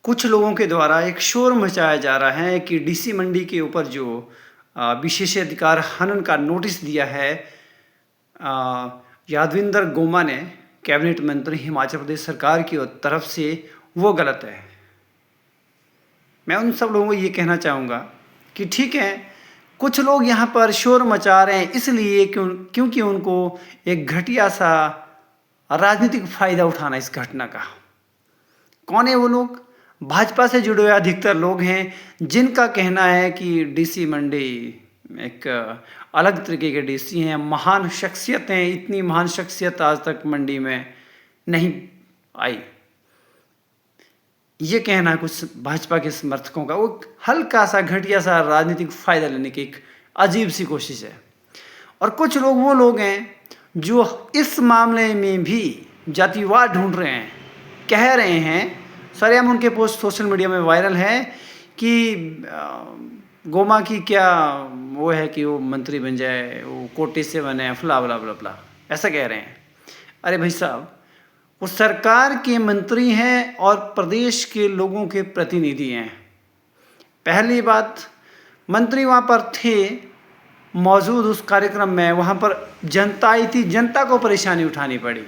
कुछ लोगों के द्वारा एक शोर मचाया जा रहा है कि डीसी मंडी के ऊपर जो विशेषाधिकार हनन का नोटिस दिया है यादविंदर गोमा ने, कैबिनेट मंत्री हिमाचल प्रदेश सरकार की तरफ से, वो गलत है। मैं उन सब लोगों को ये कहना चाहूँगा कि ठीक है, कुछ लोग यहाँ पर शोर मचा रहे हैं इसलिए क्योंकि उनको एक घटिया सा राजनीतिक फायदा उठाना इस घटना का। कौन है वो लोग? भाजपा से जुड़े हुए अधिकतर लोग हैं जिनका कहना है कि डीसी मंडी एक अलग तरीके के डीसी हैं, महान शख्सियत हैं। इतनी महान शख्सियत आज तक मंडी में नहीं आई, ये कहना है कुछ भाजपा के समर्थकों का। वो हल्का सा घटिया सा राजनीतिक फायदा लेने की एक अजीब सी कोशिश है। और कुछ लोग वो लोग हैं जो इस मामले में भी जातिवाद ढूंढ रहे हैं, कह रहे हैं, सरेआम उनके पोस्ट सोशल मीडिया में वायरल है कि गोमा की क्या वो है कि वो मंत्री बन जाए, वो कोटे से बने, फला बला बला बला, ऐसा कह रहे हैं। अरे भाई साहब, वो सरकार के मंत्री हैं और प्रदेश के लोगों के प्रतिनिधि हैं। पहली बात, मंत्री वहाँ पर थे मौजूद उस कार्यक्रम में, वहाँ पर जनता आई थी, जनता को परेशानी उठानी पड़ी।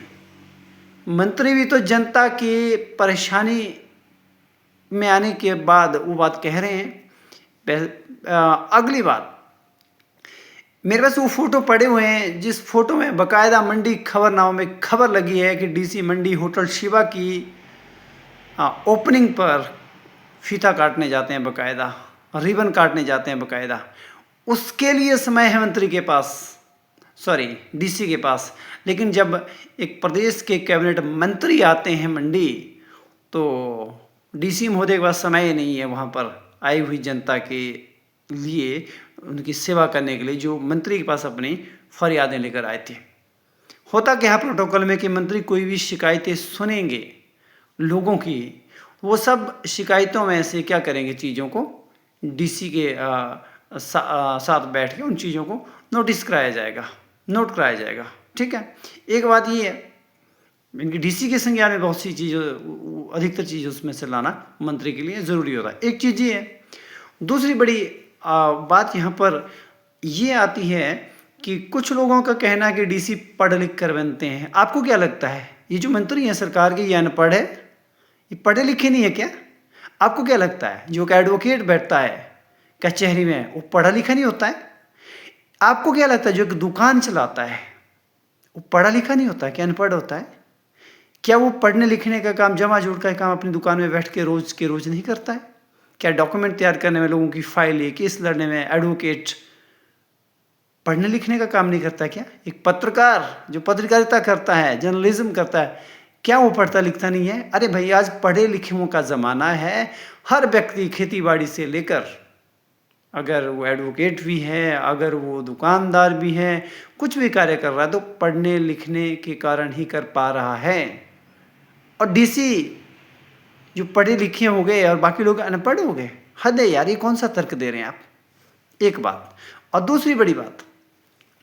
मंत्री भी तो जनता की परेशानी में आने के बाद वो बात कह रहे हैं। अगली बात, मेरे पास वो फोटो पड़े हुए हैं जिस फोटो में बकायदा मंडी खबरनामा में खबर लगी है कि डीसी मंडी होटल शिवा की ओपनिंग पर फीता काटने जाते हैं, बकायदा रिबन काटने जाते हैं बकायदा। उसके लिए समय है मंत्री के पास, सॉरी डीसी के पास। लेकिन जब एक प्रदेश के कैबिनेट मंत्री आते हैं मंडी, तो डीसी महोदय के पास समय नहीं है वहाँ पर आई हुई जनता के लिए, उनकी सेवा करने के लिए, जो मंत्री के पास अपनी फरियादें लेकर आए थे। होता क्या है प्रोटोकॉल में कि मंत्री कोई भी शिकायतें सुनेंगे लोगों की, वो सब शिकायतों में से क्या करेंगे, चीज़ों को डीसी के साथ बैठ के उन चीज़ों को नोट कराया जाएगा। ठीक है, एक बात ये है, इनकी डीसी के संज्ञान में बहुत सी चीज़ें, अधिकतर चीज़ें उसमें से लाना मंत्री के लिए ज़रूरी होता है। एक चीज़ ये है। दूसरी बड़ी बात यहाँ पर ये आती है कि कुछ लोगों का कहना है कि डीसी पढ़ लिख कर बनते हैं। आपको क्या लगता है, ये जो मंत्री हैं सरकार के, ये अनपढ़ है, ये पढ़े लिखे नहीं है क्या? आपको क्या लगता है, जो कि एडवोकेट बैठता है कचहरी में, वो पढ़ा लिखा नहीं होता है? आपको क्या लगता है, जो कि दुकान चलाता है, वो पढ़ा लिखा नहीं होता है, क्या अनपढ़ होता है? क्या वो पढ़ने लिखने का काम, जमा जोड़ का काम अपनी दुकान में बैठ के रोज नहीं करता है? क्या डॉक्यूमेंट तैयार करने में, लोगों की फाइलें, केस लड़ने में एडवोकेट पढ़ने लिखने का काम नहीं करता क्या? एक पत्रकार जो पत्रकारिता करता है, जर्नलिज्म करता है, क्या वो पढ़ता लिखता नहीं है? अरे भाई, आज पढ़े लिखे का ज़माना है। हर व्यक्ति खेती बाड़ी से लेकर, अगर वो एडवोकेट भी है, अगर वो दुकानदार भी है, कुछ भी कार्य कर रहा है तो पढ़ने लिखने के कारण ही कर पा रहा है। और डीसी जो पढ़े लिखे हो गए और बाकी लोग अनपढ़ हो गए, हद है यार, ये कौन सा तर्क दे रहे हैं आप? एक बात। और दूसरी बड़ी बात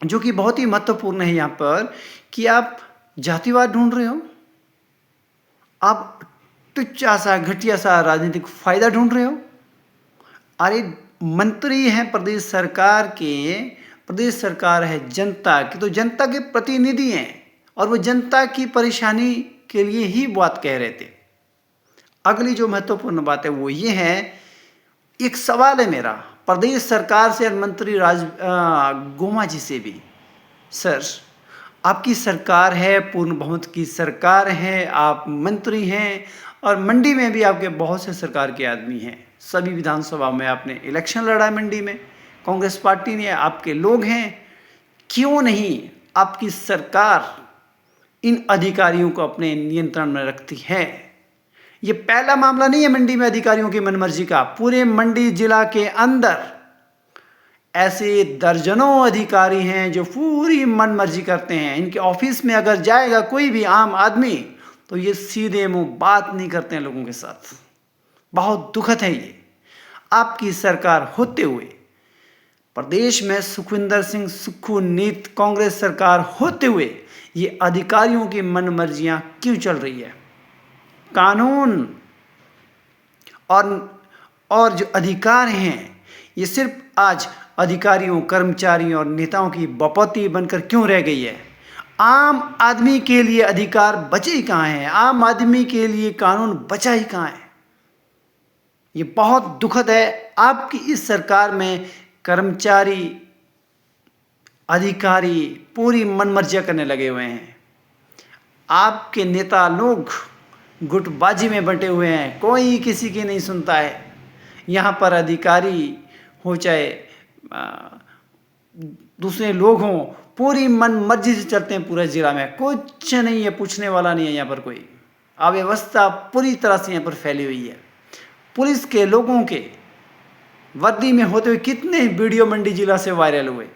जो कि बहुत ही महत्वपूर्ण है यहाँ पर, कि आप जातिवाद ढूंढ रहे हो, आप तुच्छा सा घटिया सा राजनीतिक फायदा ढूंढ रहे हो। अरे मंत्री हैं प्रदेश सरकार के, प्रदेश सरकार है जनता की, तो जनता के प्रतिनिधि हैं और वो जनता की परेशानी के लिए ही बात कह रहे थे। अगली जो महत्वपूर्ण बात है वो ये है, एक सवाल है मेरा प्रदेश सरकार से और मंत्री गोमा जी से भी। सर, आपकी सरकार है, पूर्ण बहुमत की सरकार है, आप मंत्री हैं और मंडी में भी आपके बहुत से सरकार के आदमी हैं। सभी विधानसभा में आपने इलेक्शन लड़ा है, मंडी में कांग्रेस पार्टी ने, आपके लोग हैं। क्यों नहीं आपकी सरकार इन अधिकारियों को अपने नियंत्रण में रखती है? ये पहला मामला नहीं है मंडी में अधिकारियों की मनमर्जी का। पूरे मंडी जिला के अंदर ऐसे दर्जनों अधिकारी हैं जो पूरी मनमर्जी करते हैं। इनके ऑफिस में अगर जाएगा कोई भी आम आदमी तो ये सीधे मुंह बात नहीं करते हैं लोगों के साथ। बहुत दुखद है ये। आपकी सरकार होते हुए, प्रदेश में सुखविंदर सिंह सुक्खू नीत कांग्रेस सरकार होते हुए, ये अधिकारियों की मनमर्जियां क्यों चल रही है? कानून और जो अधिकार हैं ये सिर्फ आज अधिकारियों, कर्मचारियों और नेताओं की बपौती बनकर क्यों रह गई है? आम आदमी के लिए अधिकार बचे ही कहाँ हैं? आम आदमी के लिए कानून बचा ही कहाँ है? ये बहुत दुखद है। आपकी इस सरकार में कर्मचारी, अधिकारी पूरी मनमर्जियाँ करने लगे हुए हैं। आपके नेता लोग गुटबाजी में बंटे हुए हैं, कोई किसी की नहीं सुनता है। यहाँ पर अधिकारी हो चाहे दूसरे लोग हों, पूरी मन मर्जी से चलते हैं पूरे ज़िला में, कुछ नहीं है, पूछने वाला नहीं है। यहाँ पर कोई अव्यवस्था पूरी तरह से यहाँ पर फैली हुई है। पुलिस के लोगों के वर्दी में होते हुए कितने वीडियो मंडी जिला से वायरल हुए,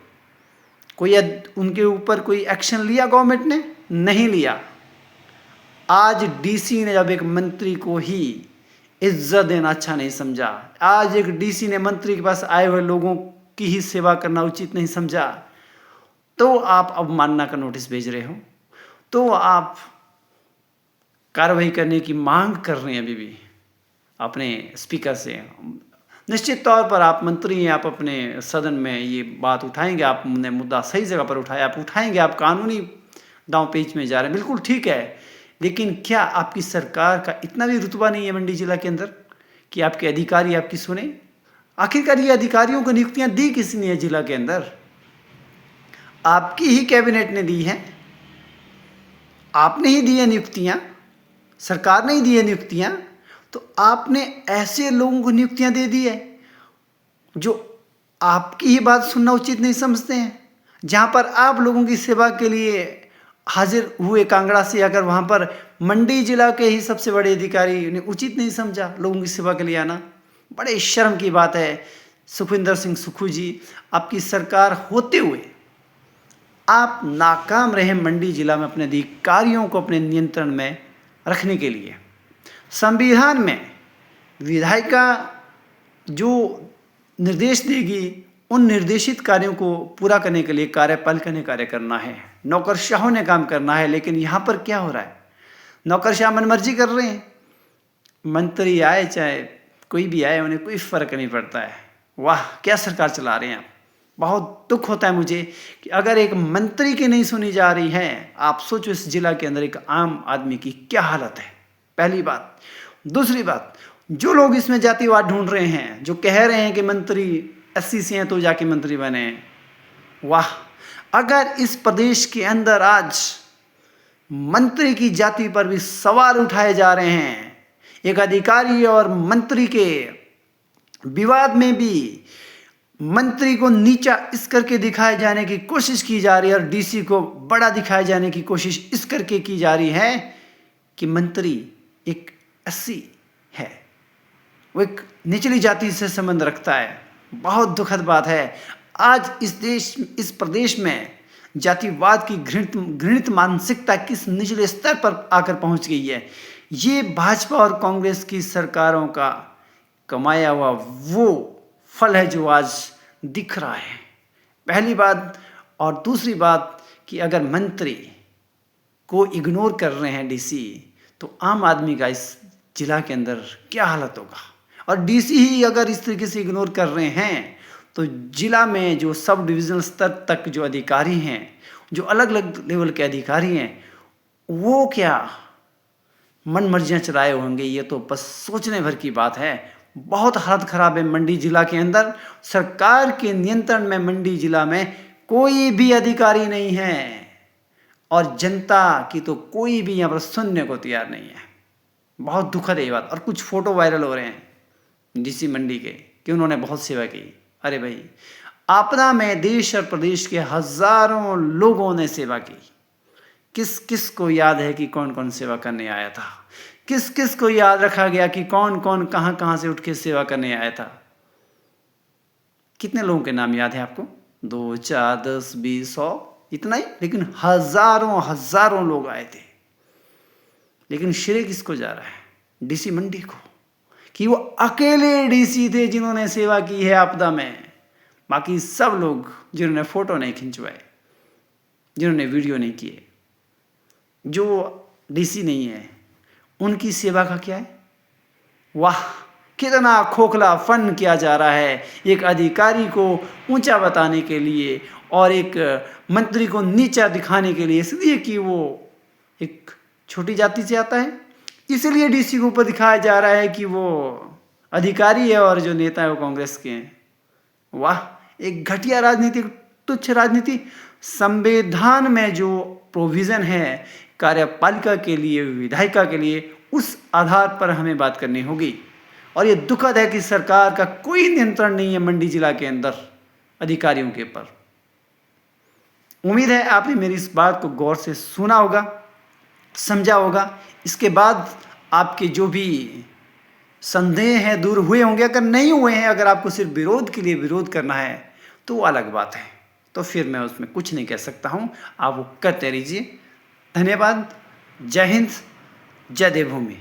कोई उनके ऊपर कोई एक्शन लिया गवर्नमेंट ने? नहीं लिया। आज डीसी ने जब एक मंत्री को ही इज्जत देना अच्छा नहीं समझा, आज एक डीसी ने मंत्री के पास आए हुए लोगों की ही सेवा करना उचित नहीं समझा, तो आप अवमानना का नोटिस भेज रहे हो, तो आप कार्रवाई करने की मांग कर रहे हैं अभी भी अपने स्पीकर से। निश्चित तौर पर आप मंत्री हैं, आप अपने सदन में ये बात उठाएंगे, आपने मुद्दा सही जगह पर उठाया, आप उठाएंगे, आप कानूनी दांव पेच में जा रहे हैं, बिल्कुल ठीक है। लेकिन क्या आपकी सरकार का इतना भी रुतबा नहीं है मंडी जिला के अंदर कि आपके अधिकारी आपकी सुने? आखिरकार ये अधिकारियों को नियुक्तियां दी किसने है जिला के अंदर? आपकी ही कैबिनेट ने दी है, आपने ही दी है नियुक्तियां, सरकार ने ही दी है नियुक्तियां। तो आपने ऐसे लोगों को नियुक्तियां दे दी है जो आपकी ही बात सुनना उचित नहीं समझते हैं। जहां पर आप लोगों की सेवा के लिए हाजिर हुए कांगड़ा से, अगर वहां पर मंडी जिला के ही सबसे बड़े अधिकारी ने उचित नहीं समझा लोगों की सेवा के लिए आना, बड़े शर्म की बात है। सुखविंदर सिंह सुक्खू जी, आपकी सरकार होते हुए आप नाकाम रहे मंडी जिला में अपने अधिकारियों को अपने नियंत्रण में रखने के लिए। संविधान में विधायिका जो निर्देश देगी, उन निर्देशित कार्यों को पूरा करने के लिए कार्यपालिका ने कार्य करना है, नौकरशाहों ने काम करना है। लेकिन यहाँ पर क्या हो रहा है? नौकरशाह मनमर्जी कर रहे हैं, मंत्री आए चाहे कोई भी आए, उन्हें कोई फर्क नहीं पड़ता है। वाह, क्या सरकार चला रहे हैं आप। बहुत दुख होता है मुझे कि अगर एक मंत्री की नहीं सुनी जा रही है, आप सोचो इस जिला के अंदर एक आम आदमी की क्या हालत है। पहली बात। दूसरी बात, जो लोग इसमें जातिवाद ढूंढ रहे हैं, जो कह रहे हैं कि मंत्री एससी से हैं तो जाके मंत्री बने, वाह, अगर इस प्रदेश के अंदर आज मंत्री की जाति पर भी सवाल उठाए जा रहे हैं, एक अधिकारी और मंत्री के विवाद में भी मंत्री को नीचा इस करके दिखाए जाने की कोशिश की जा रही है और डीसी को बड़ा दिखाए जाने की कोशिश इस करके की जा रही है कि मंत्री एक एससी है, वो एक निचली जाति से संबंध रखता है। बहुत दुखद बात है। आज इस प्रदेश में जातिवाद की घृणित मानसिकता किस निचले स्तर पर आकर पहुंच गई है। ये भाजपा और कांग्रेस की सरकारों का कमाया हुआ वो फल है जो आज दिख रहा है, पहली बात। और दूसरी बात कि अगर मंत्री को इग्नोर कर रहे हैं डीसी, तो आम आदमी का इस जिला के अंदर क्या हालत होगा। और डीसी ही अगर इस तरीके से इग्नोर कर रहे हैं, तो जिला में जो सब डिविजनल स्तर तक जो अधिकारी हैं, जो अलग अलग लेवल के अधिकारी हैं, वो क्या मन मर्जियाँ चलाए होंगे। ये तो बस सोचने भर की बात है। बहुत हालत खराब है मंडी जिला के अंदर। सरकार के नियंत्रण में मंडी जिला में कोई भी अधिकारी नहीं है और जनता की तो कोई भी यहाँ पर सुनने को तैयार नहीं है। बहुत दुखद है ये बात। और कुछ फोटो वायरल हो रहे हैं डीसी मंडी के कि उन्होंने बहुत सेवा की। अरे भाई, आपदा में देश और प्रदेश के हजारों लोगों ने सेवा की। किस किस को याद है कि कौन कौन सेवा करने आया था? किस किस को याद रखा गया कि कौन कौन कहाँ कहाँ से उठ के सेवा करने आया था? कितने लोगों के नाम याद है आपको? 2, 4, 10, 20, 100, इतना ही? लेकिन हजारों हजारों लोग आए थे। लेकिन श्रेय किसको जा रहा है? डीसी मंडी को, कि वो अकेले डीसी थे जिन्होंने सेवा की है आपदा में। बाकी सब लोग जिन्होंने फोटो नहीं खिंचवाए, जिन्होंने वीडियो नहीं किए, जो डीसी नहीं है, उनकी सेवा का क्या है? वाह, कितना खोखला फन किया जा रहा है एक अधिकारी को ऊंचा बताने के लिए और एक मंत्री को नीचा दिखाने के लिए, इसलिए कि वो एक छोटी जाति से आता है। इसलिए डीसी के ऊपर दिखाया जा रहा है कि वो अधिकारी है और जो नेता है वो कांग्रेस के हैं। वाह, एक घटिया राजनीति, तुच्छ राजनीति। संविधान में जो प्रोविज़न है कार्यपालिका के लिए, विधायिका के लिए, उस आधार पर हमें बात करनी होगी। और ये दुखद है कि सरकार का कोई नियंत्रण नहीं है मंडी जिला के अंदर अधिकारियों के ऊपर। उम्मीद है आपने मेरी इस बात को गौर से सुना होगा, समझा होगा। इसके बाद आपके जो भी संदेह हैं दूर हुए होंगे। अगर नहीं हुए हैं, अगर आपको सिर्फ विरोध के लिए विरोध करना है तो वो अलग बात है, तो फिर मैं उसमें कुछ नहीं कह सकता हूँ, आप वो करते रहिए। धन्यवाद। जय हिंद, जय देवभूमि।